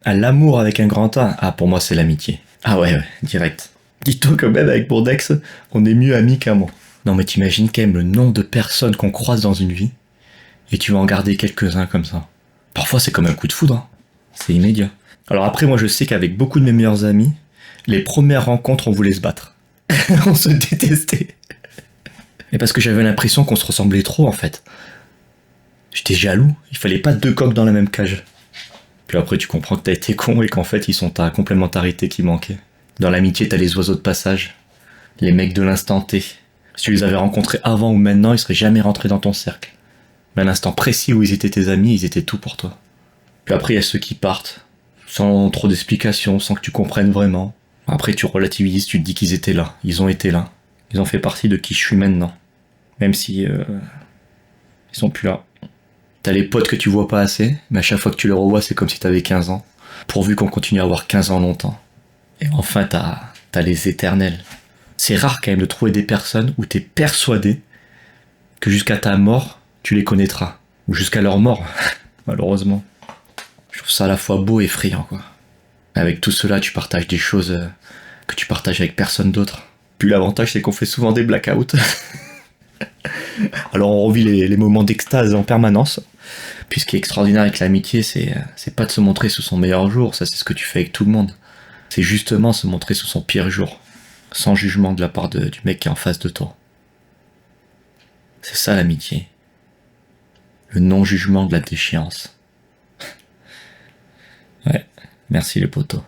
Ah, l'amour avec un grand A. Ah, pour moi, c'est l'amitié. Ah ouais, direct. Dis-toi que même avec mon ex, on est mieux amis qu'amants. Non mais t'imagines quand même le nombre de personnes qu'on croise dans une vie, et tu vas en garder quelques-uns comme ça. Parfois c'est comme un coup de foudre, hein. C'est immédiat. Alors après moi je sais qu'avec beaucoup de mes meilleurs amis, les premières rencontres on voulait se battre. On se détestait. Mais parce que j'avais l'impression qu'on se ressemblait trop en fait. J'étais jaloux, il fallait pas deux coqs dans la même cage. Puis après tu comprends que t'as été con et qu'en fait ils sont ta complémentarité qui manquait. Dans l'amitié t'as les oiseaux de passage, les mecs de l'instant T. Si tu les avais rencontrés avant ou maintenant, ils seraient jamais rentrés dans ton cercle. Mais à l'instant précis où ils étaient tes amis, ils étaient tout pour toi. Puis après, il y a ceux qui partent, sans trop d'explications, sans que tu comprennes vraiment. Après, tu relativises, tu te dis qu'ils étaient là, ils ont été là. Ils ont fait partie de qui je suis maintenant. Même si ils sont plus là. T'as les potes que tu vois pas assez, mais à chaque fois que tu les revois, c'est comme si t'avais 15 ans. Pourvu qu'on continue à avoir 15 ans longtemps. Et enfin, t'as les éternels. C'est rare quand même de trouver des personnes où t'es persuadé que jusqu'à ta mort, tu les connaîtras. Ou jusqu'à leur mort, malheureusement. Je trouve ça à la fois beau et effrayant, quoi. Avec tout cela, tu partages des choses que tu partages avec personne d'autre. Puis l'avantage, c'est qu'on fait souvent des blackouts. Alors on revit les moments d'extase en permanence. Puis ce qui est extraordinaire avec l'amitié, c'est pas de se montrer sous son meilleur jour, ça c'est ce que tu fais avec tout le monde. C'est justement se montrer sous son pire jour, sans jugement de la part du mec qui est en face de toi. C'est ça l'amitié. Le non-jugement de la déchéance. Ouais, merci les potos.